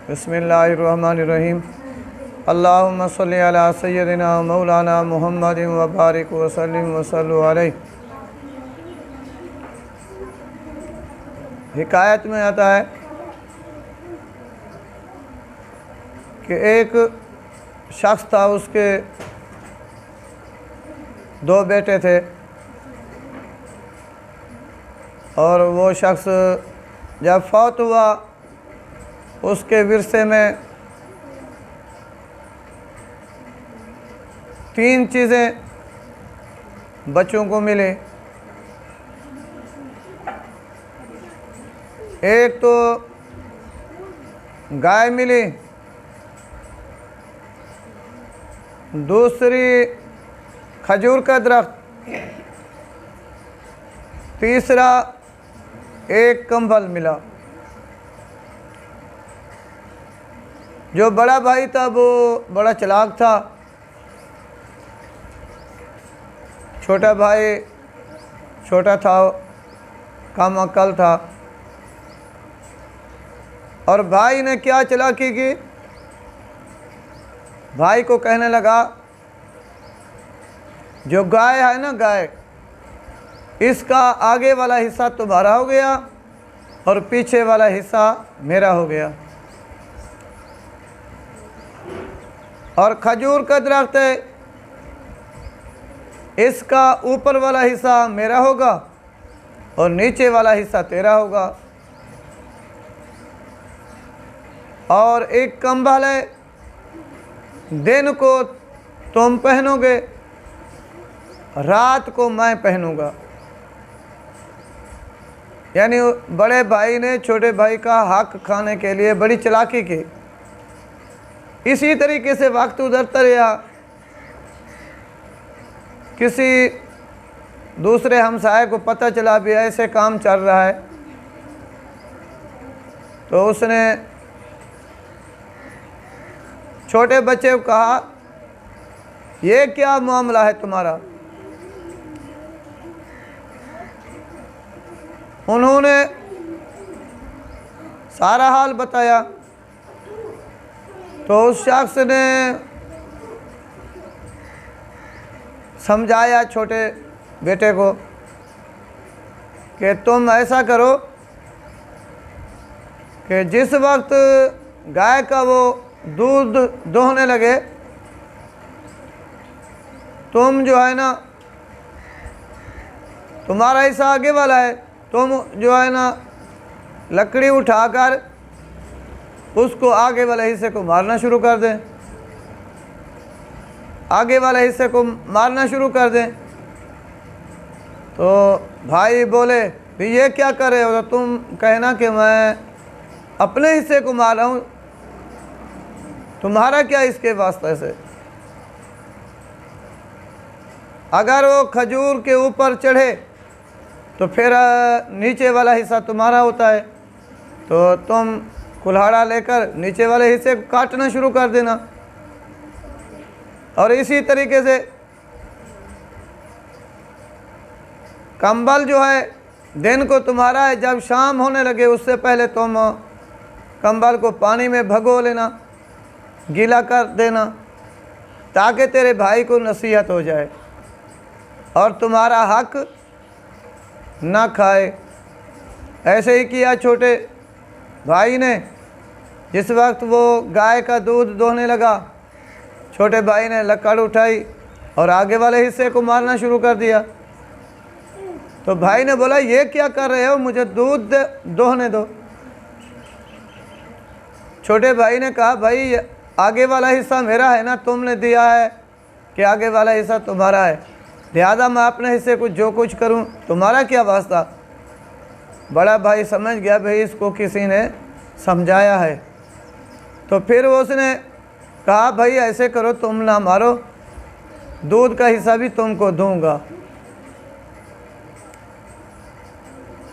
बिस्मिल्लाहिर्रहमानिर्रहीम। अल्लाहुम्मा सल्लि अला सय्यदिना मौलाना मुहम्मदिन व बारिक व सल्लिम व सल्लु अलैहि। हिकायत में आता है कि एक शख्स था, उसके दो बेटे थे और वो शख्स जब फौत हुआ उसके विरसे में तीन चीज़ें बच्चों को मिली। एक तो गाय मिली, दूसरी खजूर का दरख्त, तीसरा एक कंबल मिला। जो बड़ा भाई था वो बड़ा चालाक था, छोटा भाई छोटा था, कम अक्ल था। और भाई ने क्या चालाकी की, भाई को कहने लगा जो गाय है ना, गाय, इसका आगे वाला हिस्सा तुम्हारा हो गया और पीछे वाला हिस्सा मेरा हो गया। और खजूर का दरख्त है, इसका ऊपर वाला हिस्सा मेरा होगा और नीचे वाला हिस्सा तेरा होगा। और एक कंबल है, दिन को तुम पहनोगे, रात को मैं पहनूंगा। यानी बड़े भाई ने छोटे भाई का हक खाने के लिए बड़ी चालाकी की। इसी तरीके से वक्त गुजरता रहा। किसी दूसरे हमसाये को पता चला भी ऐसे काम चल रहा है, तो उसने छोटे बच्चे को कहा, ये क्या मामला है तुम्हारा? उन्होंने सारा हाल बताया। तो उस शख्स ने समझाया छोटे बेटे को कि तुम ऐसा करो कि जिस वक्त गाय का वो दूध दोहने लगे, तुम जो है ना, तुम्हारा हिस्सा आगे वाला है, तुम जो है ना लकड़ी उठाकर उसको आगे वाले हिस्से को मारना शुरू कर दें, आगे वाले हिस्से को मारना शुरू कर दें। तो भाई बोले, भी ये क्या कर रहे हो? तो तुम कहना कि मैं अपने हिस्से को मार रहा हूँ, तुम्हारा क्या इसके वास्ते से? अगर वो खजूर के ऊपर चढ़े तो फिर नीचे वाला हिस्सा तुम्हारा होता है, तो तुम कुल्हाड़ा लेकर नीचे वाले हिस्से को काटना शुरू कर देना। और इसी तरीके से कंबल जो है दिन को तुम्हारा है, जब शाम होने लगे उससे पहले तुम कंबल को पानी में भगो लेना, गीला कर देना, ताकि तेरे भाई को नसीहत हो जाए और तुम्हारा हक ना खाए। ऐसे ही किया छोटे भाई ने। जिस वक्त वो गाय का दूध दोहने लगा, छोटे भाई ने लकड़ उठाई और आगे वाले हिस्से को मारना शुरू कर दिया। तो भाई ने बोला, ये क्या कर रहे हो? मुझे दूध दोहने दो। छोटे भाई ने कहा, भाई आगे वाला हिस्सा मेरा है ना, तुमने दिया है कि आगे वाला हिस्सा तुम्हारा है, लिहाजा मैं अपने हिस्से को जो कुछ करूं, तुम्हारा क्या वास्ता? बड़ा भाई समझ गया, भाई इसको किसी ने समझाया है। तो फिर उसने कहा, भाई ऐसे करो, तुम ना मारो, दूध का हिस्सा भी तुमको दूंगा।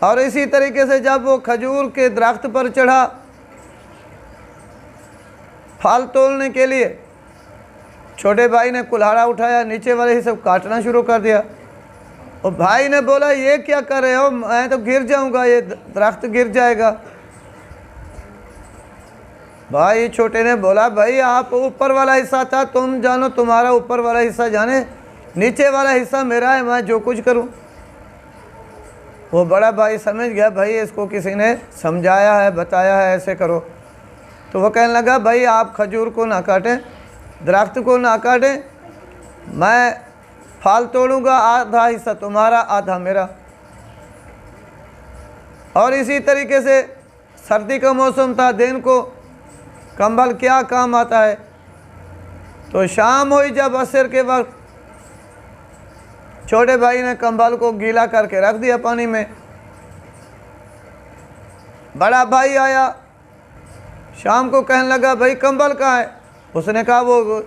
और इसी तरीके से जब वो खजूर के दरख्त पर चढ़ा फल तोड़ने के लिए, छोटे भाई ने कुल्हाड़ा उठाया, नीचे वाले हिस्से को काटना शुरू कर दिया। और भाई ने बोला, ये क्या कर रहे हो? मैं तो गिर जाऊंगा, ये दरख्त गिर जाएगा। भाई छोटे ने बोला, भाई आप ऊपर वाला हिस्सा था, तुम जानो तुम्हारा ऊपर वाला हिस्सा जाने, नीचे वाला हिस्सा मेरा है, मैं जो कुछ करूं। वो बड़ा भाई समझ गया, भाई इसको किसी ने समझाया है, बताया है ऐसे करो। तो वो कहने लगा, भाई आप खजूर को ना काटें, दरख्त को ना काटें, मैं फाल तोड़ूंगा, आधा हिस्सा तुम्हारा आधा मेरा। और इसी तरीके से सर्दी का मौसम था, दिन को कंबल क्या काम आता है। तो शाम हुई जब असर के वक्त, छोटे भाई ने कंबल को गीला करके रख दिया पानी में। बड़ा भाई आया शाम को, कहने लगा, भाई कंबल कहाँ है। उसने कहा, वो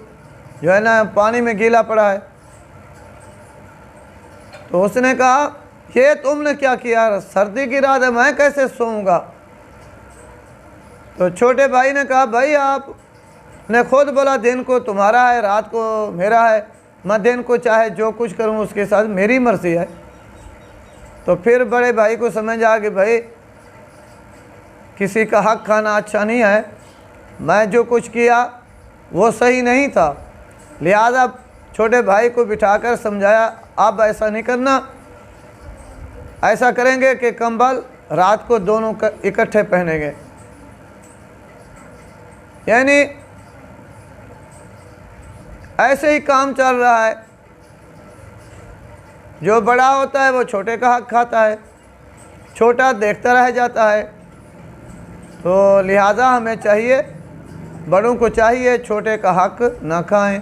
जो है ना पानी में गीला पड़ा है। तो उसने कहा, ये तुमने क्या किया, सर्दी की रात है, मैं कैसे सोऊंगा। तो छोटे भाई ने कहा, भाई आपने खुद बोला दिन को तुम्हारा है, रात को मेरा है, मैं दिन को चाहे जो कुछ करूं उसके साथ मेरी मर्जी है। तो फिर बड़े भाई को समझ आ कि भाई किसी का हक खाना अच्छा नहीं है, मैं जो कुछ किया वो सही नहीं था। लिहाजा छोटे भाई को बिठाकर समझाया, अब ऐसा नहीं करना, ऐसा करेंगे कि कंबल रात को दोनों इकट्ठे पहनेंगे। यानी ऐसे ही काम चल रहा है, जो बड़ा होता है वो छोटे का हक खाता है, छोटा देखता रह जाता है। तो लिहाजा हमें चाहिए, बड़ों को चाहिए छोटे का हक ना खाएं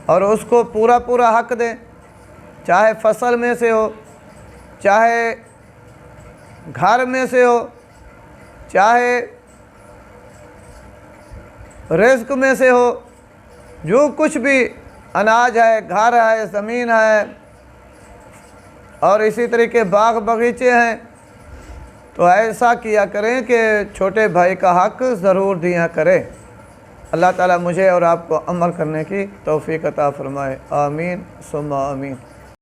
और उसको पूरा पूरा हक दें, चाहे फसल में से हो, चाहे घर में से हो, चाहे रिज़्क में से हो, जो कुछ भी अनाज है, घर है, ज़मीन है और इसी तरीके बाग बगीचे हैं, तो ऐसा किया करें कि छोटे भाई का हक ज़रूर दिया करें। अल्लाह ताला मुझे और आपको अमल करने की तौफीक अता फरमाए। आमीन सुम्मा आमीन।